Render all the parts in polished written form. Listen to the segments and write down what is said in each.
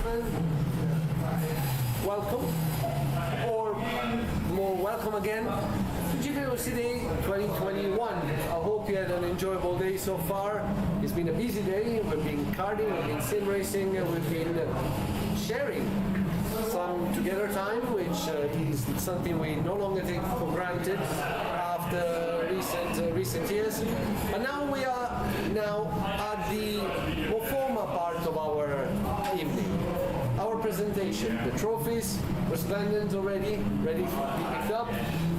gentlemen, welcome, or more welcome again to Gpvwc Day 2021. I hope you had an enjoyable day so far. It's been a busy day. We've been karting, we've been sim racing, we've been sharing some together time, which is something we no longer take for granted after recent years. And now we are at the more formal part of our evening. Our presentation, the trophies, resplendent already, ready to be picked up.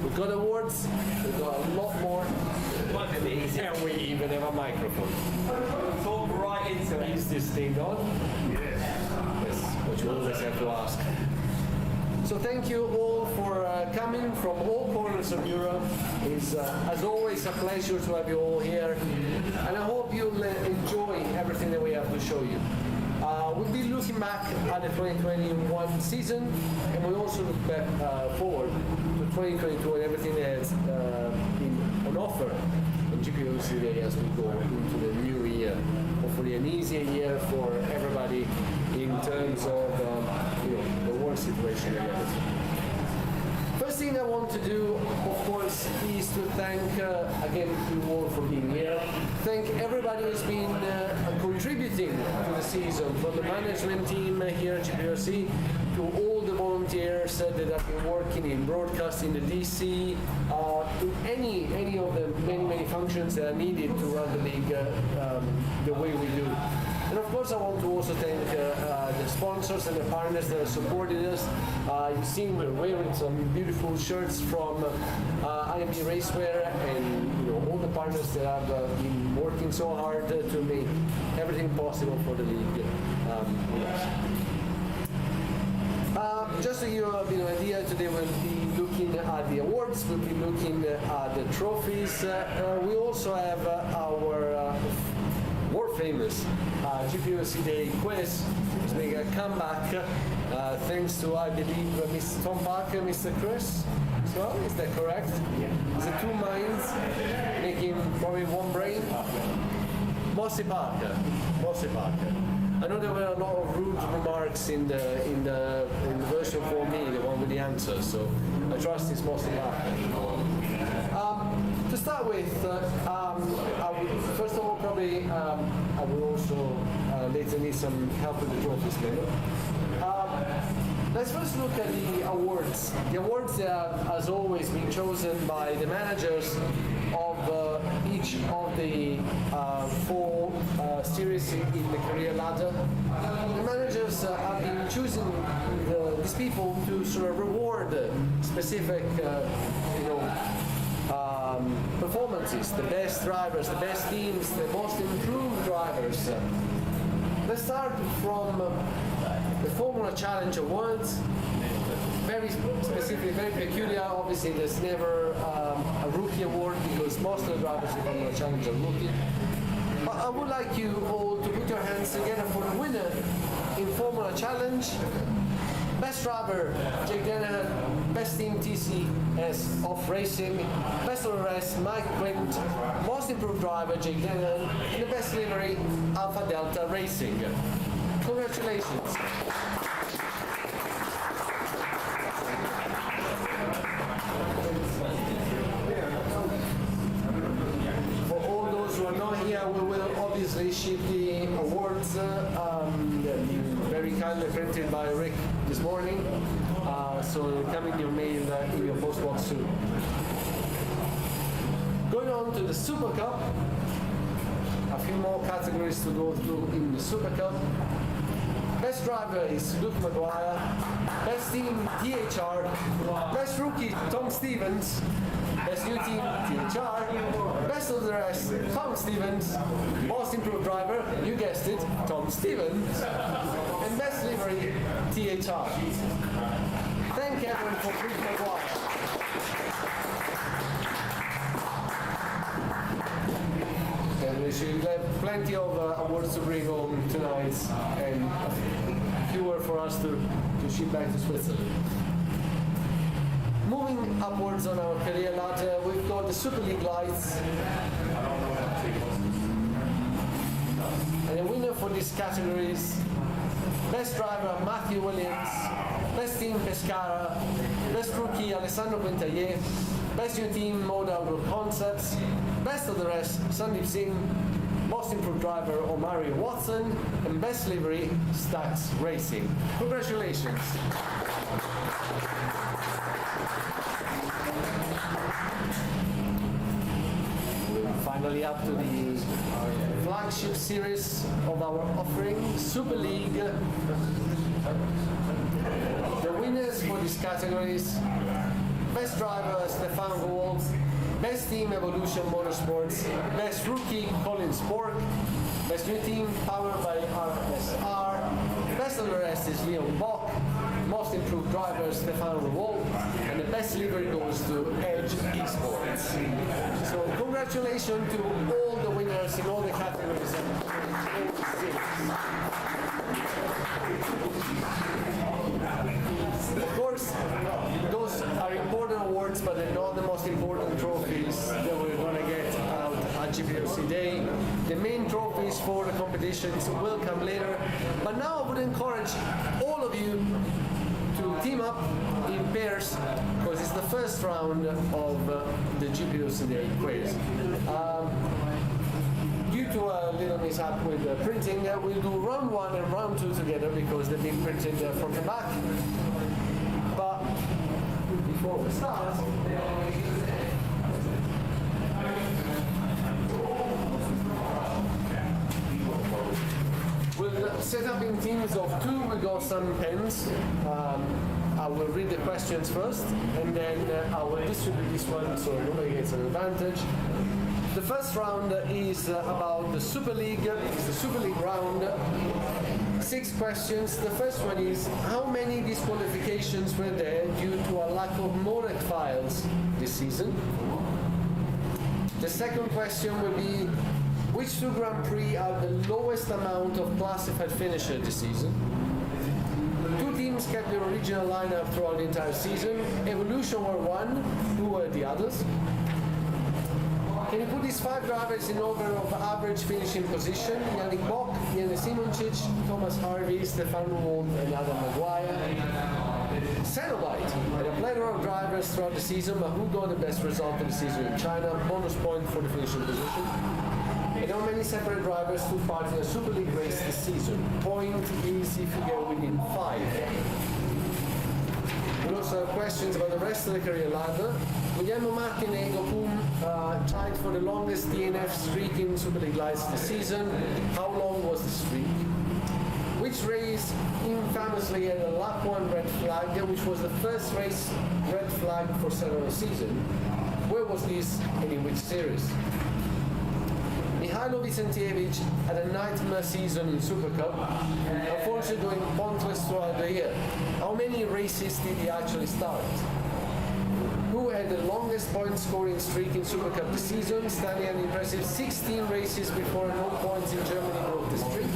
We've got awards, we've got a lot more, and we even have a microphone. Talk right into it. Is this thing on? Yes, what you always have to ask. So thank you all for coming from all corners of Europe. It's as always a pleasure to have you all here, and I hope you'll enjoy everything that we have to show you. We'll be looking back at the 2021 season, and we'll also look back forward to 2022 and everything that has been on offer in Gpvwc Day as we go into the new year. Hopefully an easier year for everybody in terms of the work situation and everything. First thing I want to do, of course, is to thank again you all for being here. Thank everybody who's been contributing to the season, from the management team here at Gpvwc to all the volunteers that have been working in broadcasting, the DC, to any of the many functions that are needed to run the league the way we do. And of course I want to also thank the sponsors and the partners that have supported us. You've seen we're wearing some beautiful shirts from IMB Racewear, and all the partners that have been working so hard to make everything possible for the league with us. Just to give you a bit of an idea, today we'll be looking at the awards, we'll be looking at the trophies. We also have our more famous Gpvwc Day quiz, which is making a comeback thanks to, I believe, Mr. Tom Parker, Mr. Chris. So, is that correct? Yeah. Is it two minds making probably one brain? Mossy Parker. I know there were a lot of rude remarks in the version for me, the one with the answers, so I trust it's Mossy Parker. To start with, first of all, probably I will also later need some help with the trophies, maybe. Let's first look at the awards. The awards have, as always, been chosen by the managers of each of the four series in the career ladder. The managers have been choosing these people to sort of reward specific, performances, the best drivers, the best teams, the most improved drivers. Let's start from the Formula Challenge Awards. Very specific, very peculiar. Obviously, there's never a rookie award because most of the drivers in Formula Challenge are rookie. But I would like you all to put your hands together for the winner in Formula Challenge. Best driver, Jake Dennehan. Best team, TCS Off Racing. Best of the rest, Mike Quint. Most improved driver, Jake Dennehan. And the best livery, Alpha Delta Racing. Congratulations. For all those who are not here, we will obviously ship the awards, very kindly printed by Rick this morning, so they'll come in your mail in your postbox soon. Going on to the Super Cup, a few more categories to go through in the Super Cup. Best driver is Luke Maguire. Best team, THR. Best rookie, Tom Stevens. Best new team, THR. Best of the rest, Tom Stevens. Most improved driver, you guessed it, Tom Stevens. And best livery, THR. Thank everyone for Luke Maguire. And we should have plenty of awards to bring home tonight, and fewer for us to ship back to Switzerland. Moving upwards on our career ladder, we've got the Super League lights. And the winner for these categories Best driver Matthew Williams, best team Pescara, best rookie Alessandro Quintaillet, best new team Modal Concepts, best of the rest Sandeep Singh, most improved driver Omari Watson, and best livery Stax Racing. Congratulations. Finally up to the flagship series of our offering, Super League. The winners for these categories: best driver Stefan Gould, best team Evolution Motorsports, best rookie Colin Spork, best new team powered by RSR, best of the rest is Leon Bock, most improved driver Stefan Revolt, and the best livery goes to Edge Esports. So congratulations to all the winners in all the categories. Of course, those are important awards, but they're not the most important trophies that we're going to get out at Gpvwc Day. The main trophies for the competitions will come later, but now I would encourage all of you to team up in pairs, because it's the first round of the Gpvwc Day quiz. Due to a little mishap with the printing, we'll do round 1 and round 2 together because they've been printed front and back. But before we start, we'll set up in teams of 2. We got some pens. I will read the questions first, and then I will distribute this one so nobody gets an advantage. The first round is about the Super League. It's the Super League round. 6 questions. The first one is, how many disqualifications were there due to a lack of MOREC files this season? The second question will be, which 2 Grand Prix have the lowest amount of classified finishers this season? 2 teams kept their original lineup throughout the entire season. Evolution were 1. Who were the others? Can you put these 5 drivers in order of average finishing position? Yannick Bock, Jens Simoncic, Thomas Harvey, Stefan Wold, and Adam Maguire. Cenobite had a plethora of drivers throughout the season, but who got the best result of the season in China? Bonus point for the finishing position. And how many separate drivers took part in a Super League race this season? Point is if you get within 5. We also have questions about the rest of the career ladder. Guglielmo Martin and Ego Pum tied for the longest DNF streak in Super League lights this season. How long was the streak? Which race infamously had a lap 1 red flag, which was the first race red flag for several seasons? Where was this and in which series? Mihailo Vicentievich had a nightmare season in Super Cup, unfortunately going pointless throughout the year. How many races did he actually start? Who had the longest point scoring streak in Super Cup this season, standing an impressive 16 races before no points in Germany broke the streak?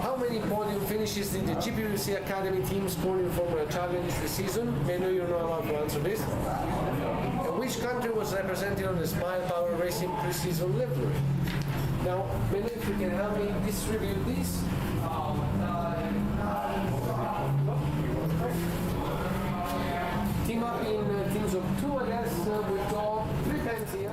How many podium finishes did the Gpvwc Academy team score in Formula Challenge this season? I know you're not allowed to answer this. And which country was represented on the Smile Power Racing pre-season livery? Now, maybe if you can help me distribute these. Team up in teams of 2, I guess. We've got 3 pens here.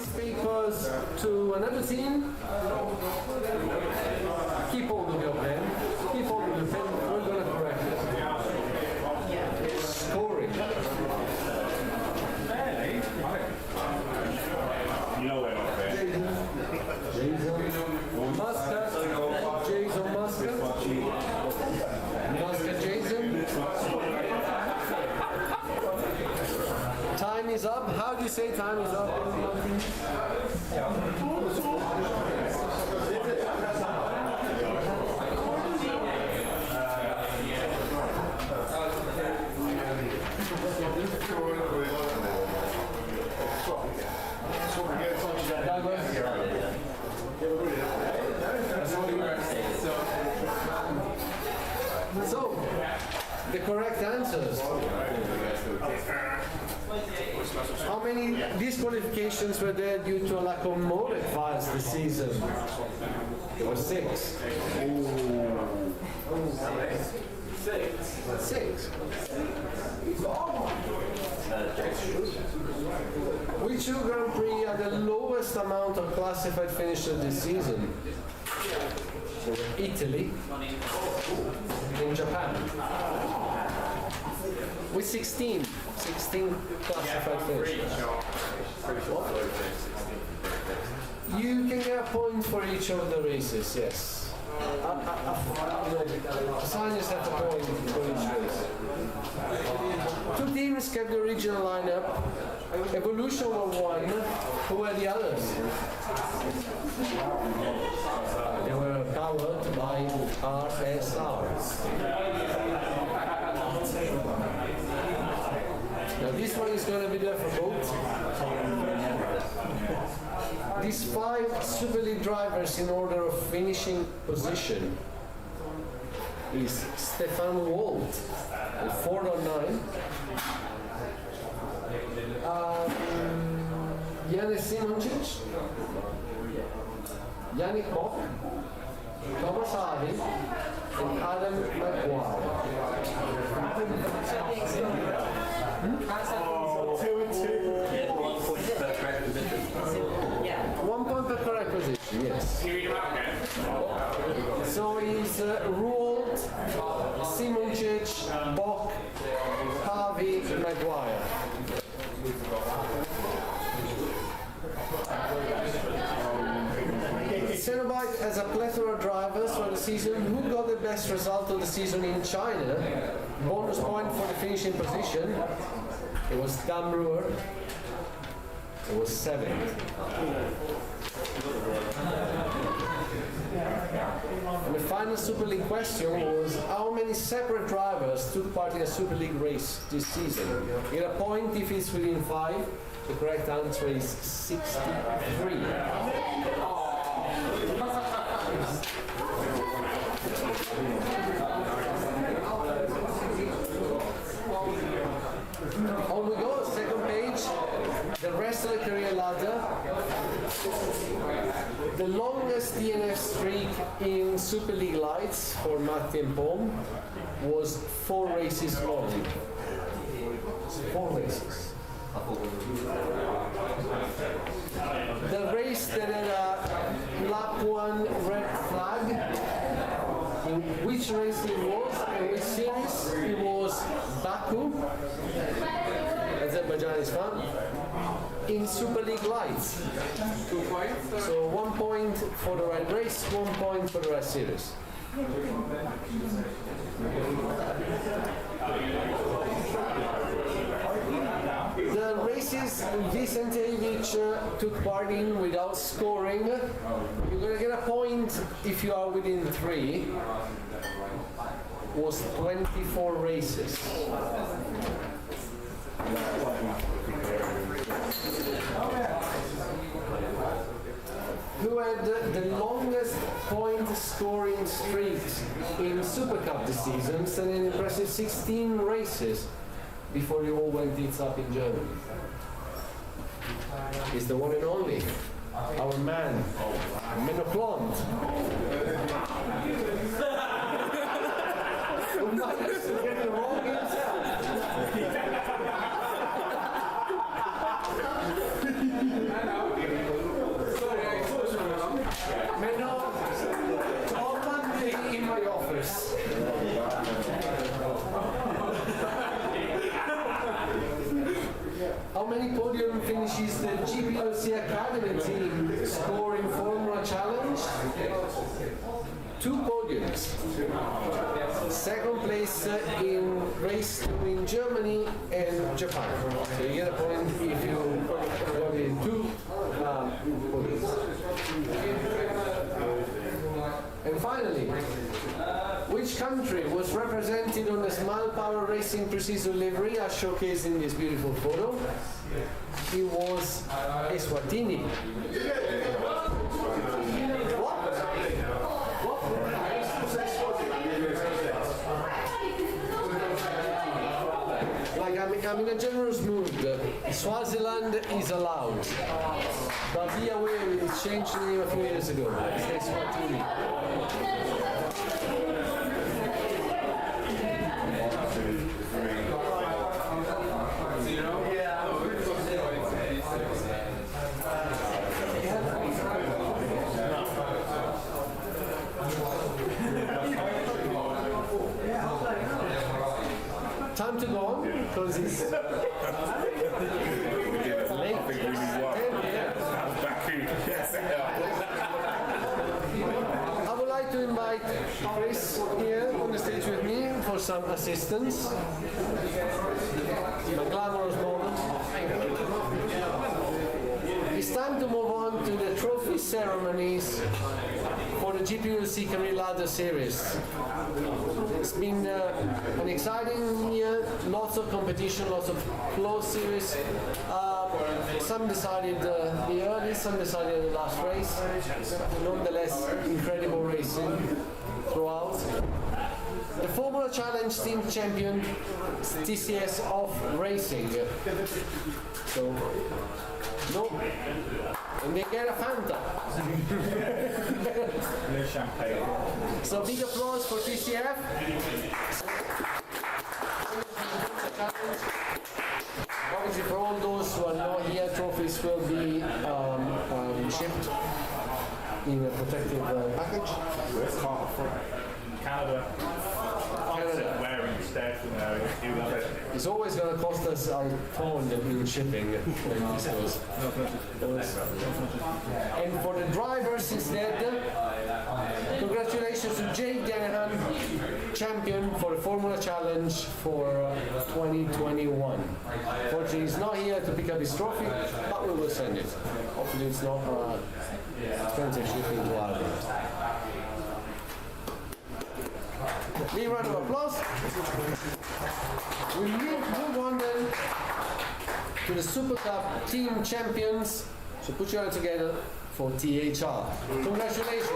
Speakers to another team. Keep hold of your pen. Keep hold of your pen. We're going to correct it. Scoring. You know we're not fair. Jason Muscat. Jason Muscat. Muscat Jason. Time is up. How do you say time is up? So, the correct answers. How many disqualifications were there due to a lack of modifiers this season? There were 6. Six. Which two Grand Prix had the lowest amount of classified finishes this season? Italy and Japan. With 16 classified finishes. You can get a point for each of the races, yes. Assign yourself a point for each race. 2 teams kept the original lineup. Evolution were 1. Who were the others? They were powered by RSR. Now this one is going to be there for both. These 5 Super League drivers in order of finishing position is Stefan Wald with 409, Janis Simoncic, Yannick Bock, Thomas Hardy, and Adam McGuire. 1 point per correct position, yes. So he's Ruold, Simoncic, Bock, Harvey, Maguire. Cenobite has a plethora of drivers for the season. Who got the best result of the season in China? Bonus point for the finishing position. It was Dan Brewer. It was 7th. And the final Super League question was, how many separate drivers took part in a Super League race this season? You get a point if it's within 5. The correct answer is 63. On we go, second page. The rest of the career ladder. The longest DNF streak in Super League lights for Matti and Pom was 4 races long. 4 races. The race that had a lap 1 red flag, in which race it was, and which series, it was Baku, Azerbaijan is fun. in Super League lights. 2 points. So 1 point for the red race, 1 point for the red series. The races Vicentevich took part in without scoring, you're going to get a point if you are within 3, was 24 races. Who had the longest point scoring streak in Super Cup this season, standing an impressive 16 races before you all went tits up in Germany. Is the one and only, our man, Menoplant. Who managed to get it wrong himself. Menno, on Monday in my office. How many podium finishes the Gpvwc Academy team score in Formula Challenge? 2 podiums. Second place in race 2 in Germany and Japan. So you get a point if you got in 2 podiums. And finally, which country was represented on the Smile Power Racing Precision livery as showcased in this beautiful photo? It was Eswatini. Like I'm in a generous mood. Swaziland is allowed. But be aware it changed the name a few years ago. It's Eswatini. Time to go on, because it's late. I would like to invite Chris here on the stage with me for some assistance. A glamorous moment. It's time to move on to the trophy ceremonies for the Gpvwc Career Ladder Series. It's been an exciting year, lots of competition, lots of close series. Some decided the early, some decided the last race. Nonetheless, incredible racing throughout. The Formula Challenge Team Champion, TCS Off Racing. So, no, and they get a Fanta. No champagne. So big applause for TCF. Obviously for all those who are not here, trophies will be shipped in a protective package. Where's Canada. Canada. Wearing instead from there. You love it. It's always going to cost us our phone that we were shipping when this goes. And for the drivers instead, congratulations to Jake Danahan, champion for the Formula Challenge for 2021. Unfortunately, he's not here to pick up his trophy, but we will send it. Hopefully it's not expensive shipping to Ireland. Big round of applause. We move on then to the Super Cup Team Champions. So put your hands together for THR. Congratulations.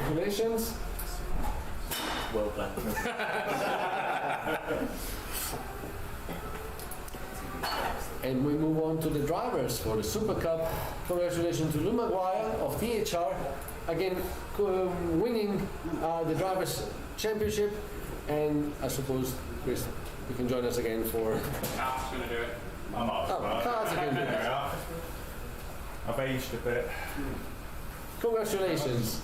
Congratulations. Well done. And we move on to the drivers for the Super Cup. Congratulations to Lou Maguire of THR, again winning the Drivers' Championship. And I suppose, Chris, you can join us again for... Carl's going to do it. I'm off. Carl's going to do it. I've aged a bit. Congratulations.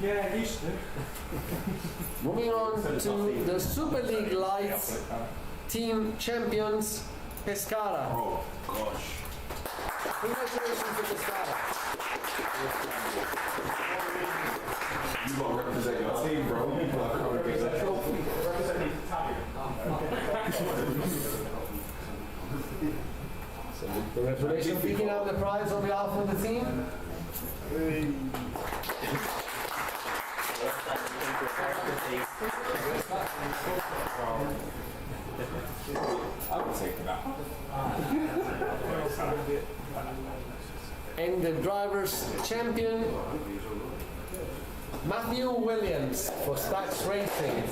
Yeah, used to. Moving on to the Super League Lights team champions, Pescara. Oh, gosh. Congratulations to Pescara. You got to represent your team, bro. You got to come and get that trophy. So congratulations, picking out the prize on behalf of the team. I would take that. And the drivers' champion, Matthew Williams for Stax Racing.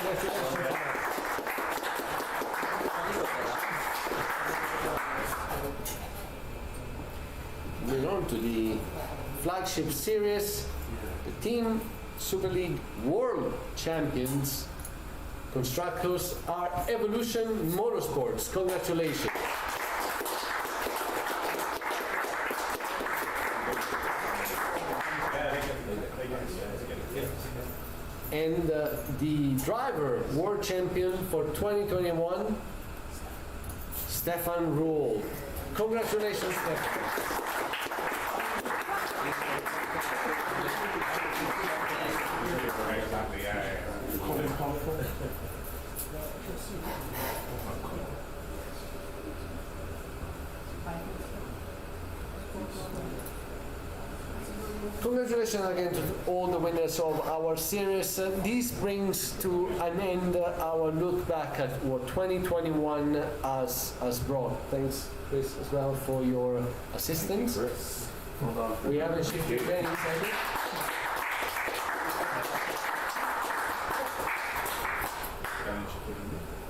Congratulations. Moving on to the flagship series, the Team Super League World Champions constructors are Evolution Motorsports. Congratulations. And the driver world champion for 2021, Stefan Ruhl. Congratulations, Stefan. Exactly, yeah. Congratulations again to all the winners of our series. This brings to an end our look back at what 2021 has brought. Thanks, Chris, as well for your assistance. We haven't shifted any second.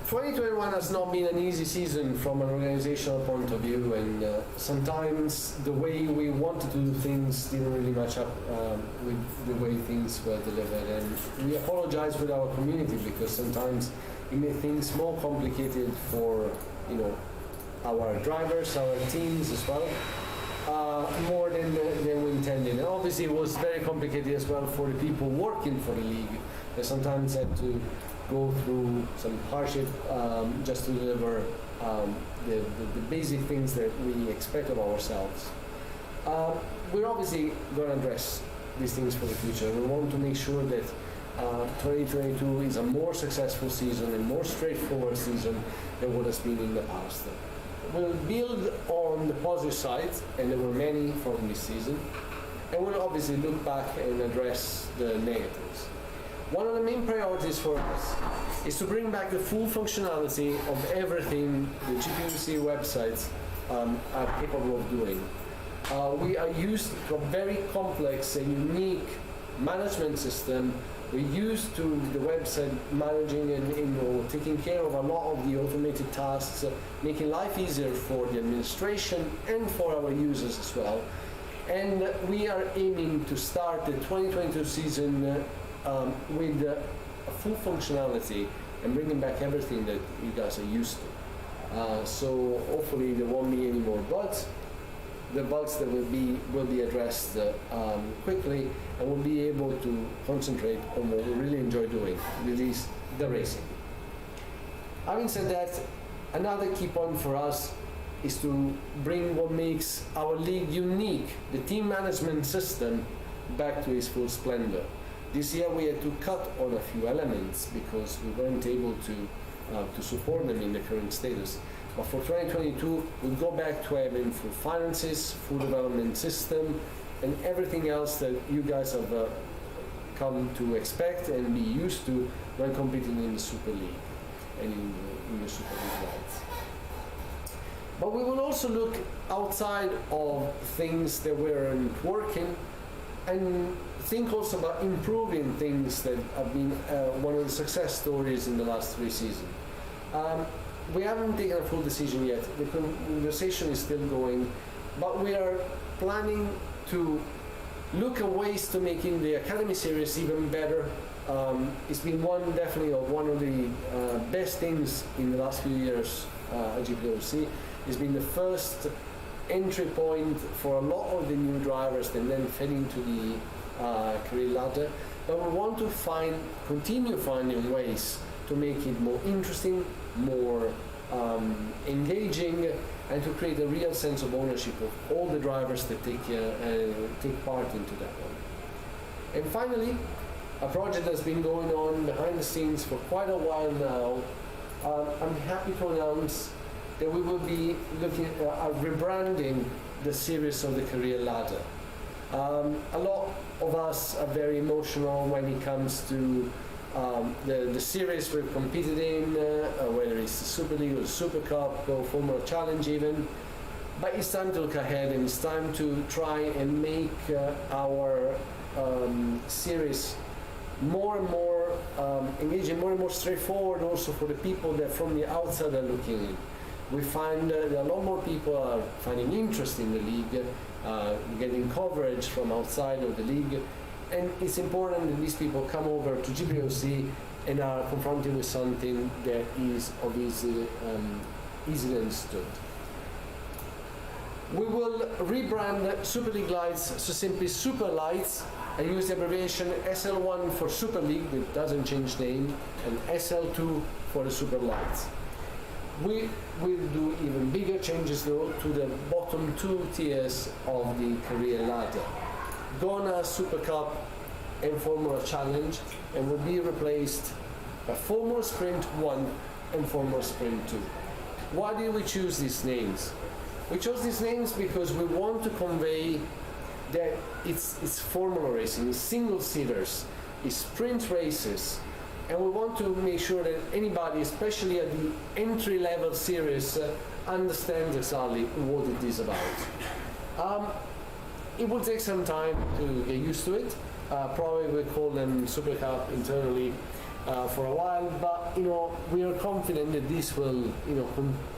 2021 has not been an easy season from an organizational point of view, and sometimes the way we wanted to do things didn't really match up with the way things were delivered. And we apologize with our community because sometimes it made things more complicated for our drivers, our teams as well, more than we intended. And obviously it was very complicated as well for the people working for the league. They sometimes had to go through some hardship just to deliver the basic things that we expect of ourselves. We're obviously going to address these things for the future. We want to make sure that 2022 is a more successful season and more straightforward season than what has been in the past. We'll build on the positive side, and there were many from this season, and we'll obviously look back and address the negatives. One of the main priorities for us is to bring back the full functionality of everything the Gpvwc websites are capable of doing. We are used to a very complex and unique management system. We're used to the website managing and taking care of a lot of the automated tasks, making life easier for the administration and for our users as well. And we are aiming to start the 2022 season with a full functionality and bringing back everything that you guys are used to. So hopefully there won't be any more bugs. The bugs that will be addressed quickly, and we'll be able to concentrate on what we really enjoy doing, release the racing. Having said that, another key point for us is to bring what makes our league unique, the team management system, back to its full splendor. This year we had to cut on a few elements because we weren't able to support them in the current status. But for 2022, we'll go back to having full finances, full development system, and everything else that you guys have come to expect and be used to when competing in the Super League and in the Super League Lights. But we will also look outside of things that weren't working and think also about improving things that have been one of the success stories in the last 3 seasons. We haven't taken a full decision yet. The conversation is still going, but we are planning to look at ways to making the Academy series even better. It's been definitely one of the best things in the last few years at Gpvwc. It's been the first entry point for a lot of the new drivers and then fed into the career ladder. But we want to continue finding ways to make it more interesting, more engaging, and to create a real sense of ownership of all the drivers that take part into that one. And finally, a project that's been going on behind the scenes for quite a while now. I'm happy to announce that we will be looking at rebranding the series of the career ladder. A lot of us are very emotional when it comes to the series we've competed in, whether it's the Super League or the Super Cup or Formula Challenge even. But it's time to look ahead, and it's time to try and make our series more and more engaging, more and more straightforward also for the people that from the outside are looking in. We find that a lot more people are finding interest in the league, getting coverage from outside of the league, and it's important that these people come over to Gpvwc and are confronted with something that is of easily understood. We will rebrand Super League lights so simply Super Lights, and use the abbreviation SL1 for Super League, that doesn't change name, and SL2 for the Super Lights. We will do even bigger changes though to the bottom 2 tiers of the career ladder. Gonna Super Cup and Formula Challenge, and will be replaced by Formula Sprint 1 and Formula Sprint 2. Why did we choose these names? We chose these names because we want to convey that it's formula racing, it's single-seaters, it's sprint races, and we want to make sure that anybody, especially at the entry-level series, understands exactly what it is about. It will take some time to get used to it. Probably we'll call them Super Cup internally for a while, but we are confident that this will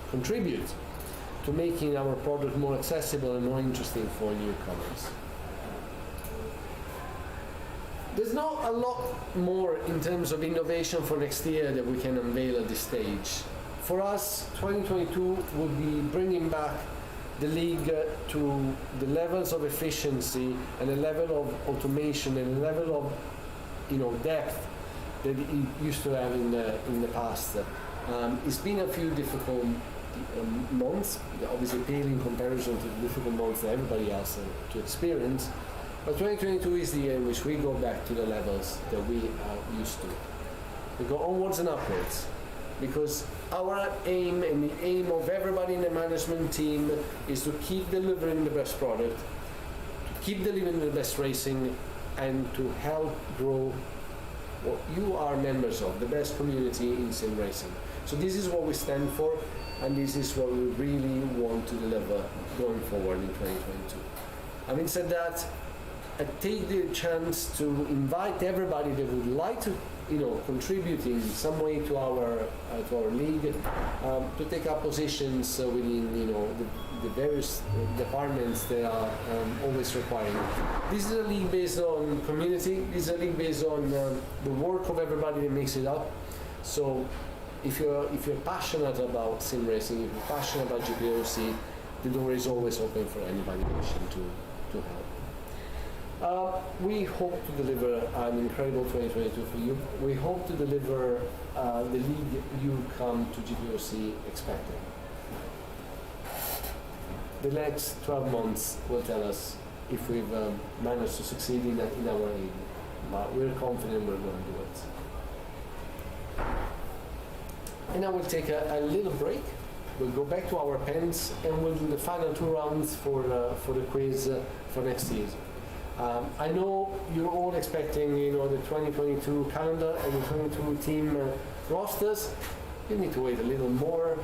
contribute to making our product more accessible and more interesting for newcomers. There's not a lot more in terms of innovation for next year that we can unveil at this stage. For us, 2022 will be bringing back the league to the levels of efficiency and the level of automation and the level of depth that it used to have in the past. It's been a few difficult months, obviously pale in comparison to the difficult months that everybody else had to experience. But 2022 is the year in which we go back to the levels that we are used to. We go onwards and upwards, because our aim and the aim of everybody in the management team is to keep delivering the best product, to keep delivering the best racing, and to help grow what you are members of, the best community in sim racing. So this is what we stand for, and this is what we really want to deliver going forward in 2022. Having said that, I take the chance to invite everybody that would like to contribute in some way to our league, to take up positions within the various departments that are always requiring. This is a league based on community. This is a league based on the work of everybody that makes it up. So if you're passionate about sim racing, if you're passionate about Gpvwc, the door is always open for anybody wishing to help. We hope to deliver an incredible 2022 for you. We hope to deliver the league you come to Gpvwc expecting. The next 12 months will tell us if we've managed to succeed in our aim, but we're confident we're going to do it. And now we'll take a little break. We'll go back to our pens and we'll do the final 2 rounds for the quiz for next season. I know you're all expecting, the 2022 calendar and the 2022 team rosters. You need to wait a little more.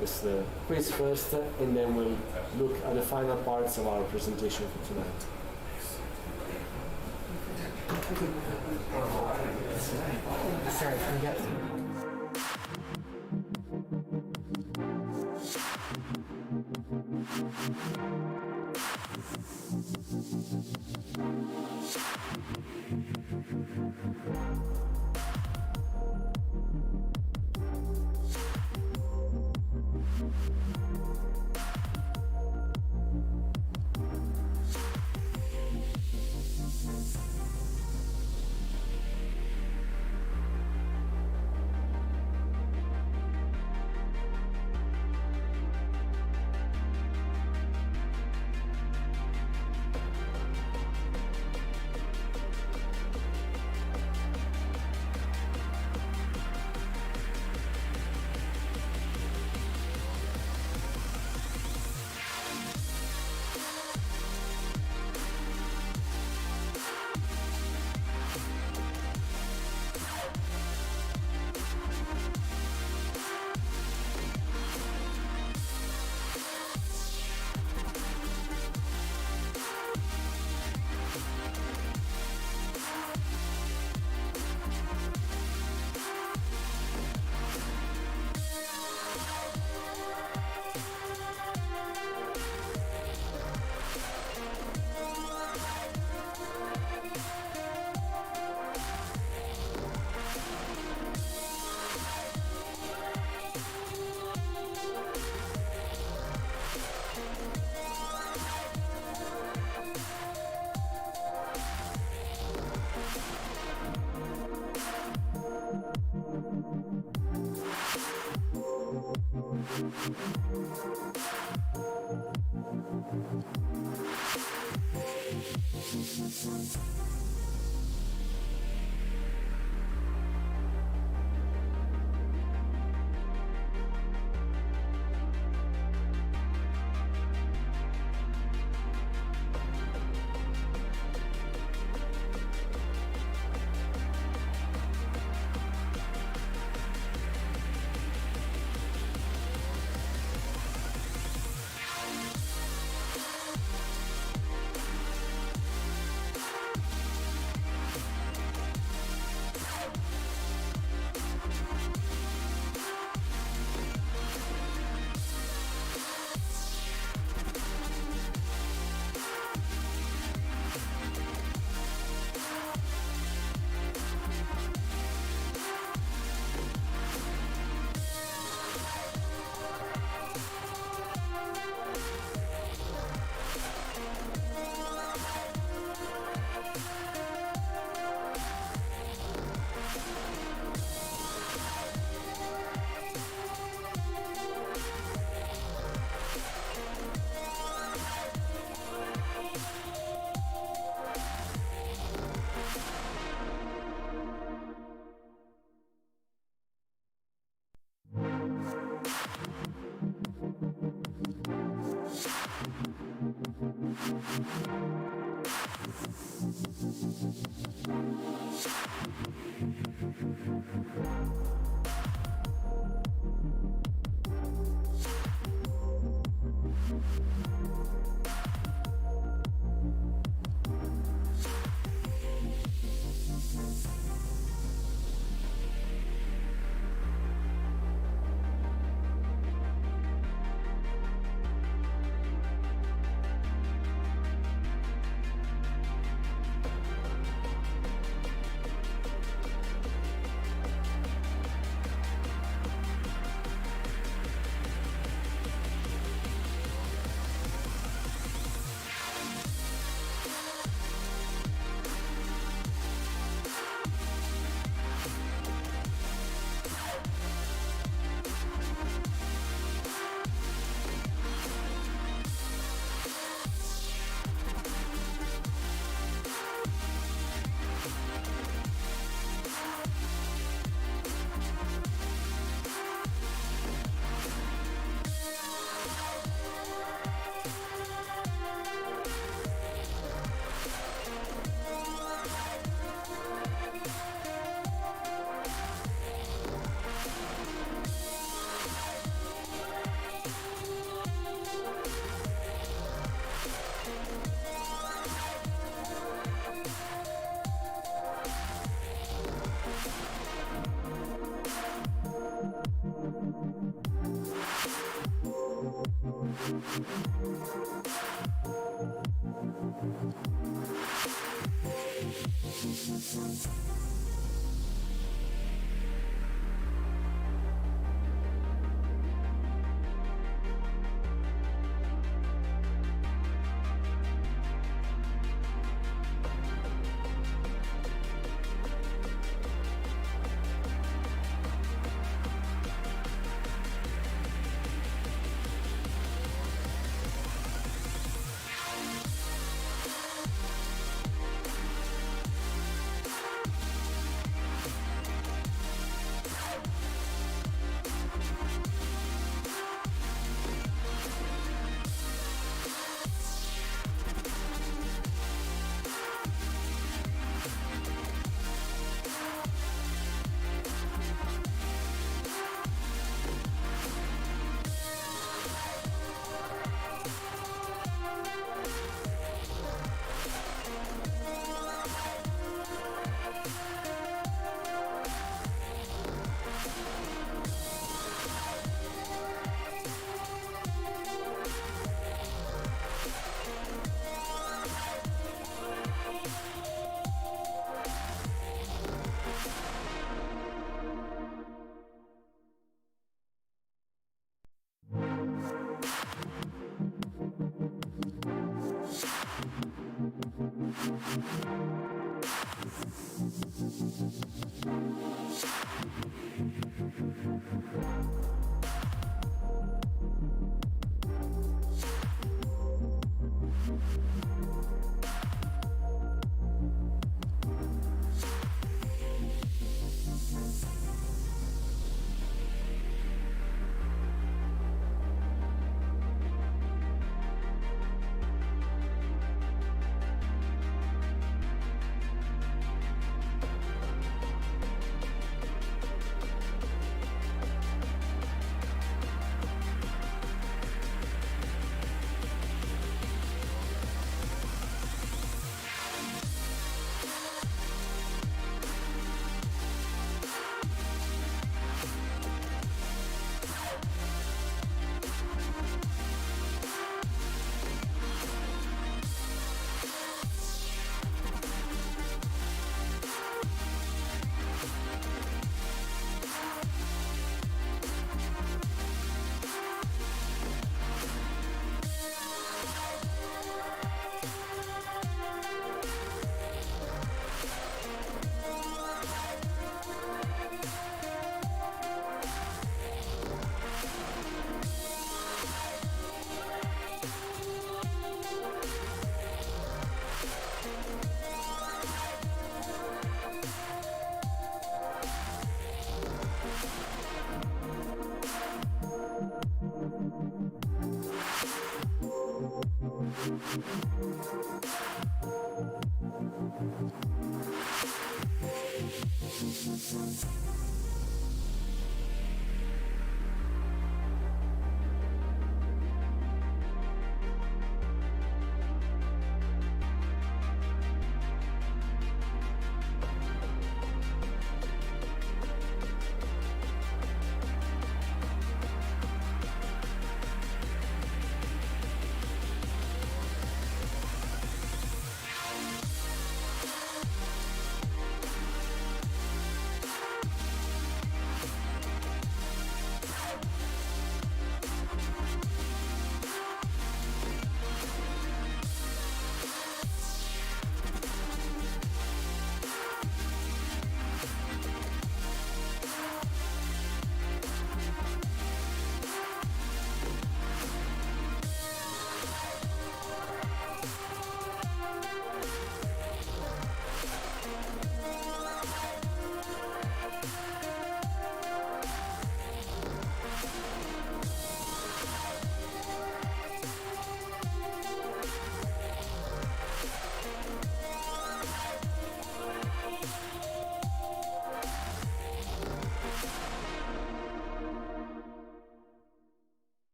It's the quiz first, and then we'll look at the final parts of our presentation for tonight. Sorry, can you get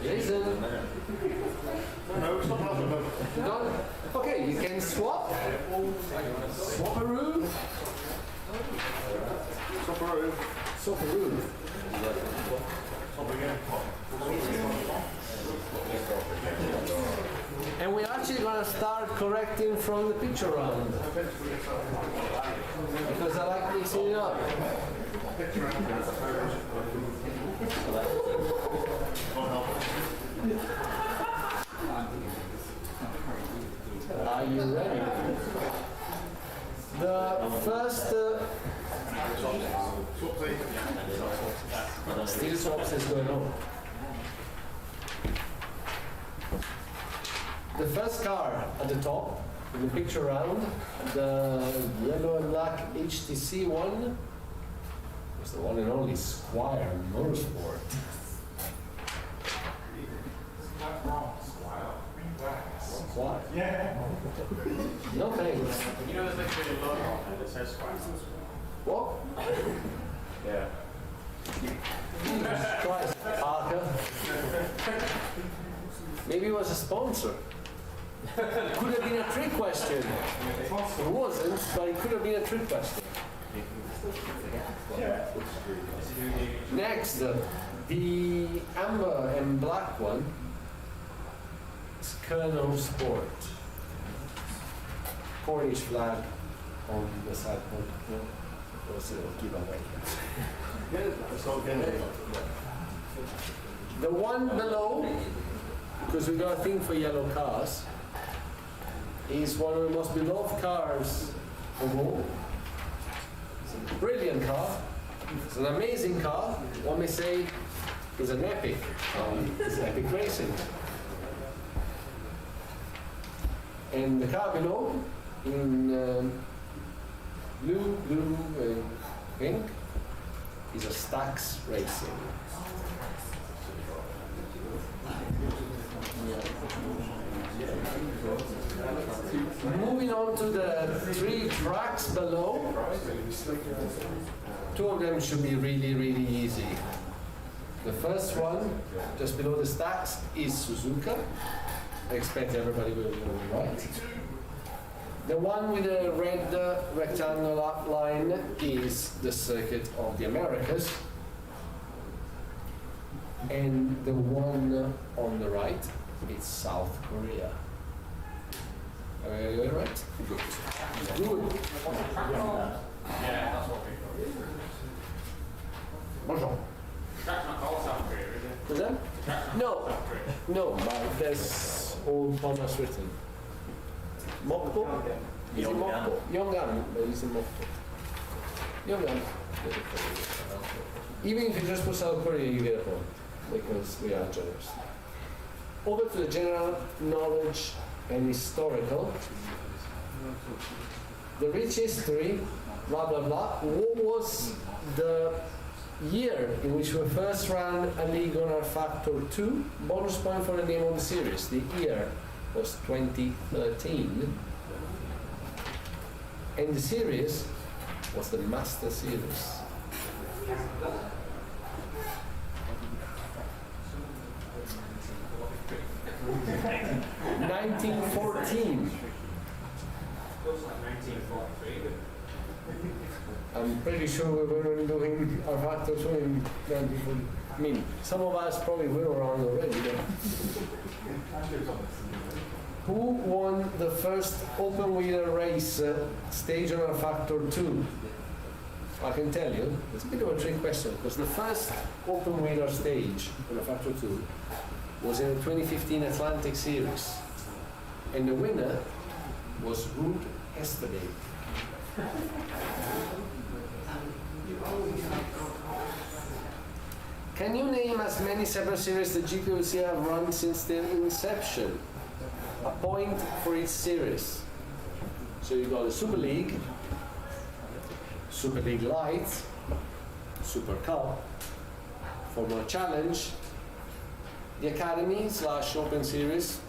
Jason. No, it's not happening. Done. Okay, you can swap. Swap-a-roo. Swap-a-roo. Swap-a-roo. And we're actually going to start correcting from the picture round. Because I like mixing it up. Are you ready? The first still swaps is going on. The first car at the top in the picture round, the yellow and black HTC one, is the one and only Squire Motorsport. Squire? Yeah. No thanks. You know there's like a logo on it that says Squire. What? Yeah. Jesus Christ, Parker. Maybe it was a sponsor. Could have been a trick question. It wasn't, but it could have been a trick question. Next, the amber and black one is Colonel Sport. Cornish flag on the side. Also giveaway. The one below, because we got a thing for yellow cars, is one of the most beloved cars of all. It's a brilliant car. It's an amazing car. One may say it's an epic. It's epic racing. And the car below, in blue, and pink, is a Stax Racing. Moving on to the 3 tracks below, 2 of them should be really, really easy. The first one, just below the Stax, is Suzuka. I expect everybody will be right. The one with the red rectangular outline is the Circuit of the Americas. And the one on the right is South Korea. Are you right? Good. Good. Yeah, that's what we Bonjour. Track's not called South Korea, is it? Is that? No. No, but there's all Thomas written. Mokpo? Is it Mokpo? Yongan, but it's in Mokpo. Yongan. Even if you just put South Korea, you get a point, because we are generous. Over to the general knowledge and historical. The rich history, blah blah blah. What was the year in which we first ran a league on our Factor 2? Bonus point for the name of the series. The year was 2013. And the series was the Master Series. (1914). I'm pretty sure we were doing our Factor 2 in 1914. I mean, some of us probably were around already. But who won the first open wheeler race stage on our Factor 2? I can tell you, it's a bit of a trick question, because the first open wheeler stage on a Factor 2 was in the 2015 Atlantic Series, and the winner was Ruud Esteveen. Can you name as many separate series the Gpvwc have run since their inception? A point for each series. So you got the Super League, Super League Light, Super Cup, Formula Challenge, the Academy / Open Series,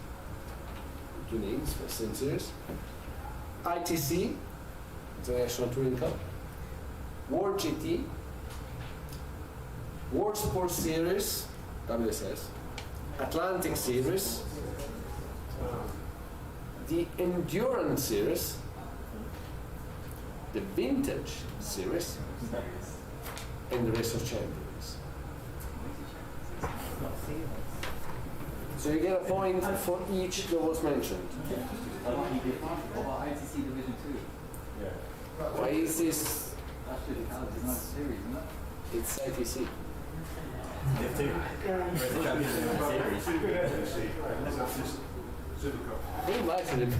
2 names for the same series, ITC, International Touring Cup, World GT, World Sports Series, WSS, Atlantic Series, the Endurance Series, the Vintage Series, and the Race of Champions. So you get a point for each that was mentioned. Why is this? It's ITC. Who invited him?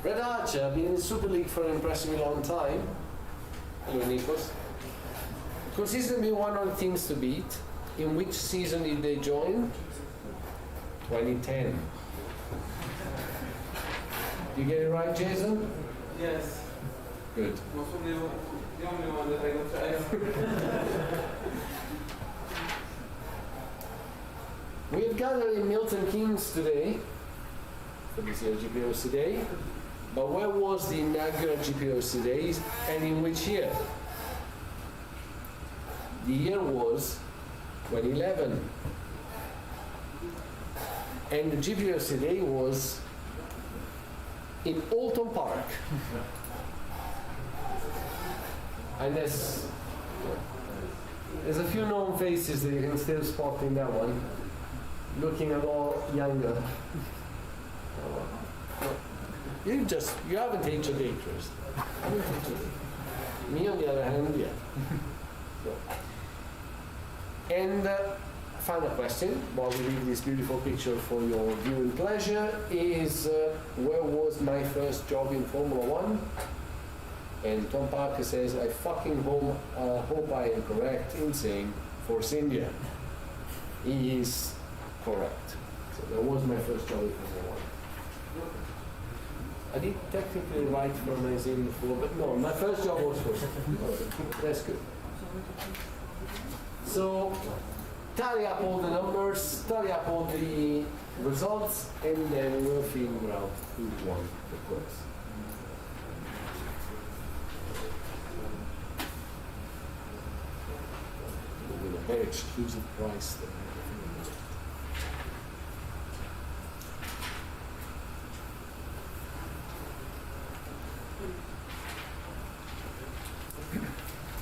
Red Archer have been in the Super League for an impressively long time. Hello, Nikos. Consistently one of the teams to beat. In which season did they join? 2010. You get it right, Jason? Yes. Good. Was only the only one that I got right. We have gathered in Milton Keynes today for this year's Gpvwc Day. But where was the inaugural Gpvwc Day and in which year? The year was 2011. And the Gpvwc Day was in Alton Park. And there's a few known faces that you can still spot in that one, looking a lot younger. You haven't aged your interest. Me on the other hand, yeah. And final question, while we leave this beautiful picture for your viewing pleasure, is where was my first job in Formula One? And Tom Parker says, I fucking hope I am correct in saying Force India. He is correct. So that was my first job in Formula One. I did technically write for a magazine before, but no, my first job was Force India. That's good. So, tally up all the numbers, tally up all the results, and then we'll figure out who won the quiz. With a very exclusive price there.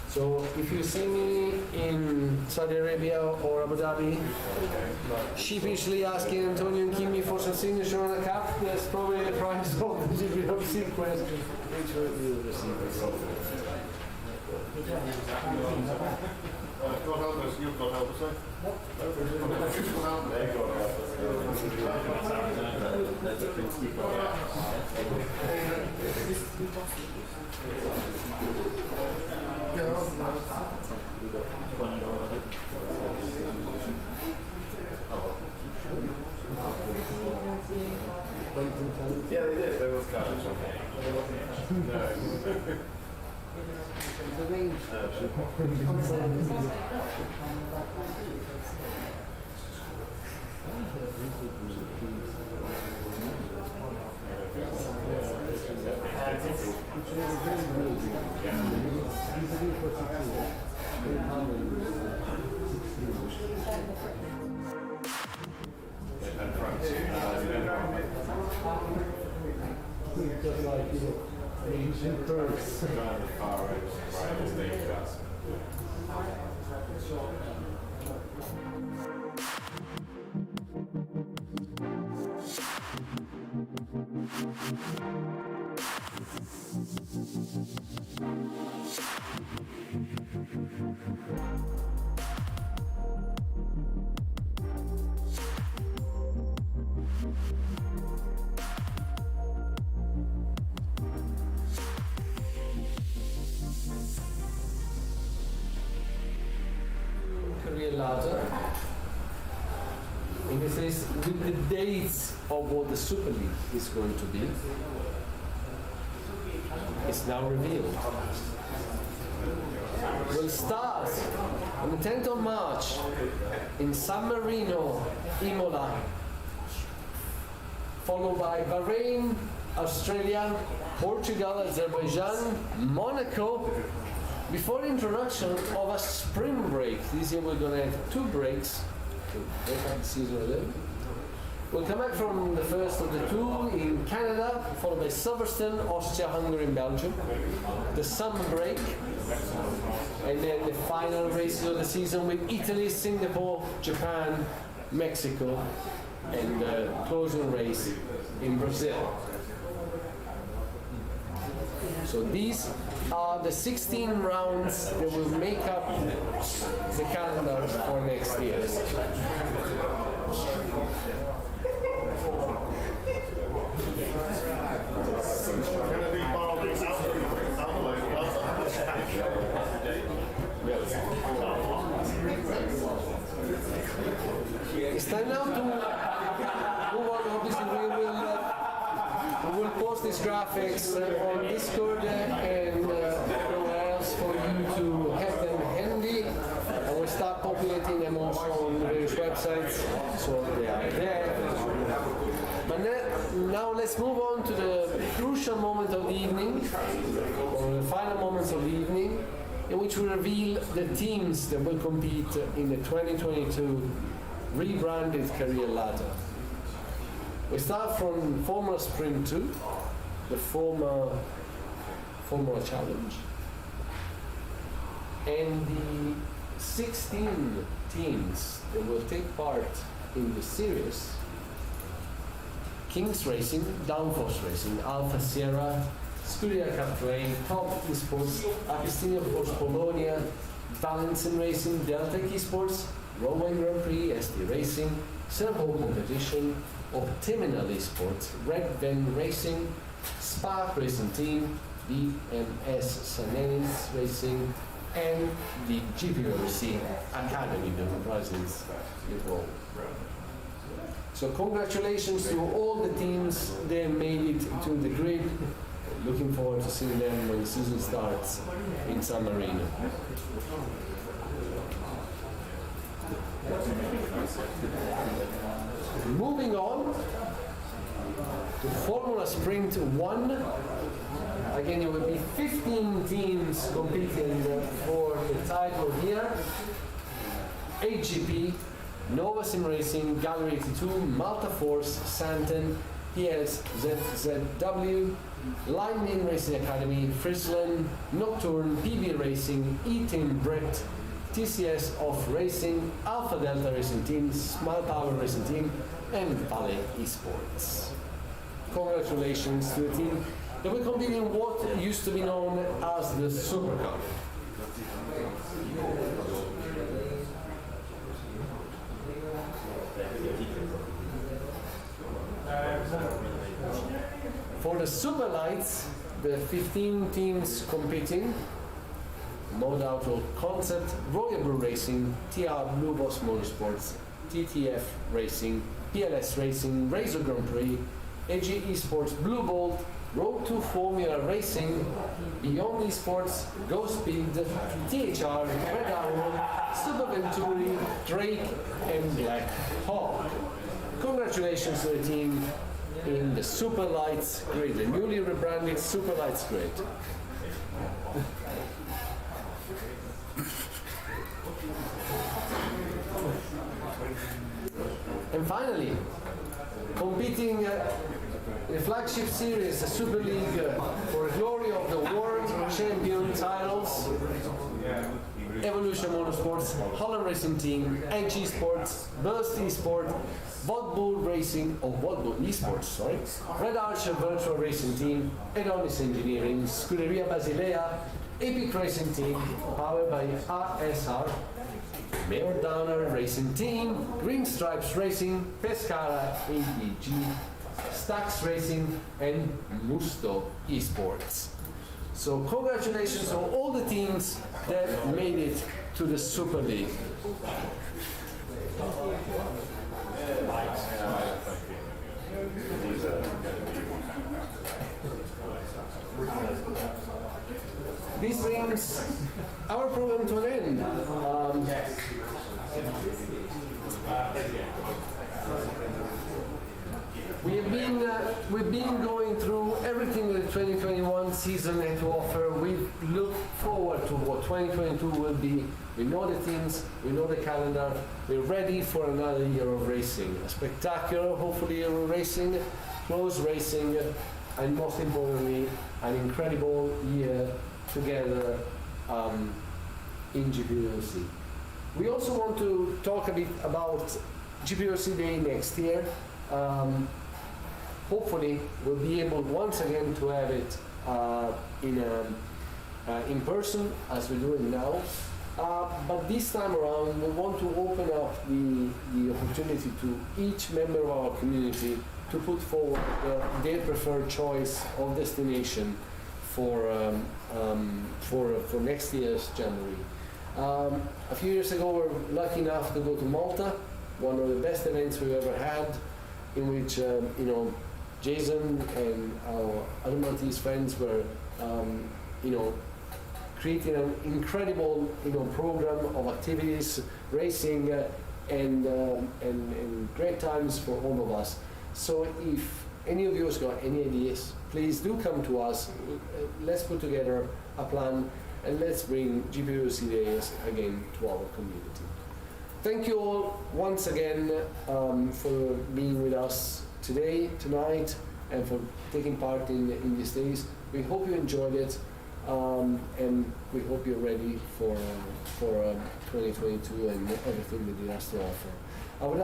So if you see me in Saudi Arabia or Abu Dhabi, sheepishly asking Antonio and Kimi for some signature on a cup, that's probably the price of the Gpvwc quiz, which we will receive. God help us, you've got help us, Yeah, they did. They was kind of jumping. No. Just like, ancient curves. Career ladder. And this is with the dates of what the Super League is going to be. It's now revealed. We'll start on the 10th of March in San Marino, Imola, followed by Bahrain, Australia, Portugal, Azerbaijan, Monaco, Before the introduction of a spring break, this year we're going to have 2 breaks to break up the season a little. We'll come back from the first of the 2 in Canada, followed by Silverstone, Austria-Hungary, and Belgium. The summer break, and then the final races of the season with Italy, Singapore, Japan, Mexico, and the closing race in Brazil. So these are the 16 rounds that will make up the calendar for next year. It's time now to move on. Obviously, we will post these graphics on Discord and everywhere else for you to have them handy. And we'll start populating them also on various websites, so they are there. But now let's move on to the crucial moment of the evening, or the final moments of the evening, in which we reveal the teams that will compete in the 2022 rebranded career ladder. We start from Formula Sprint 2, the former Formula Challenge, and the 16 teams that will take part in the series: Kings Racing, Downforce Racing, Alfa Sierra, Scuderia Caprese, Top Esports, Agostino Force Polonia, Valencin Racing, Delta Esports, Rowan Grand Prix, ST Racing, Servo Competition, Optiminal Esports, Red Van Racing, Spark Racing Team, BMS Sanelis Racing, and the Gpvwc Academy that comprises it all. So congratulations to all the teams that made it to the grid. Looking forward to seeing them when the season starts in San Marino. Moving on to Formula Sprint 1. Again, it will be 15 teams competing for the title here. HGP, Nova Sim Racing, Gallery 82, Malta Force, Santen, PSZZW, Lightning Racing Academy, Friesland, Nocturne, PB Racing, E-Team Brett, TCS Off Racing, Alpha Delta Racing Team, Small Power Racing Team, and Valley Esports. Congratulations to the team that will compete in what used to be known as the Super Cup. For the Super Lights, the 15 teams competing: Mode Auto Concept, Royal Blue Racing, TR Blue Boss Motorsports, TTF Racing, PLS Racing, Razor Grand Prix, AG Esports Blue Bolt, Road to Formula Racing, Beyond Esports, Go Speed, THR, Red Owl, Super Venturi, Drake, and Black Hawk. Congratulations to the team in the Super Lights grid, the newly rebranded Super Lights grid. And finally, competing in the flagship series, the Super League, for the glory of the World Champion titles: Evolution Motorsports, Holland Racing Team, Edge Esports, Burst Esport, Vodbull Racing, or Vodbull Esports, sorry, Red Archer Virtual Racing Team, Adonis Engineering, Scuderia Basilea, Epic Racing Team, powered by RSR, Mayor Downer Racing Team, Green Stripes Racing, Pescara ADG, Stax Racing, and Musto Esports. So congratulations to all the teams that made it to the Super League. This brings our program to an end. We've been going through everything that the 2021 season had to offer. We look forward to what 2022 will be. We know the teams, we know the calendar. We're ready for another year of racing. A spectacular, hopefully, racing, close racing, and most importantly, an incredible year together in Gpvwc. We also want to talk a bit about Gpvwc Day next year. Hopefully, we'll be able once again to have it in person as we're doing now. But this time around, we want to open up the opportunity to each member of our community to put forward their preferred choice of destination for next year's January. A few years ago, we were lucky enough to go to Malta, one of the best events we've ever had, in which Jason and our other Maltese friends were creating an incredible program of activities, racing, and great times for all of us. So if any of you has got any ideas, please do come to us. Let's put together a plan and let's bring Gpvwc Days again to our community. Thank you all once again for being with us today, tonight, and for taking part in these days. We hope you enjoyed it, and we hope you're ready for 2022 and everything that it has to offer. I would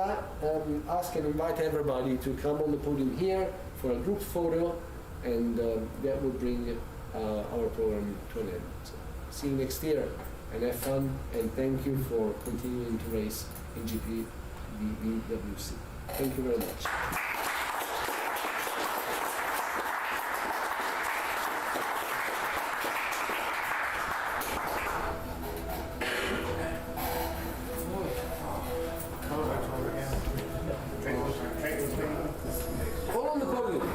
ask and invite everybody to come on the podium here for a group photo, and that will bring our program to an end. So, see you next year, and have fun, and thank you for continuing to race in Gpvwc. Thank you very much. All on the podium.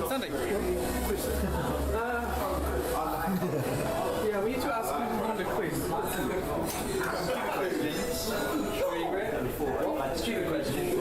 Sandy. Yeah, we need to ask him on the quiz. Stupid question.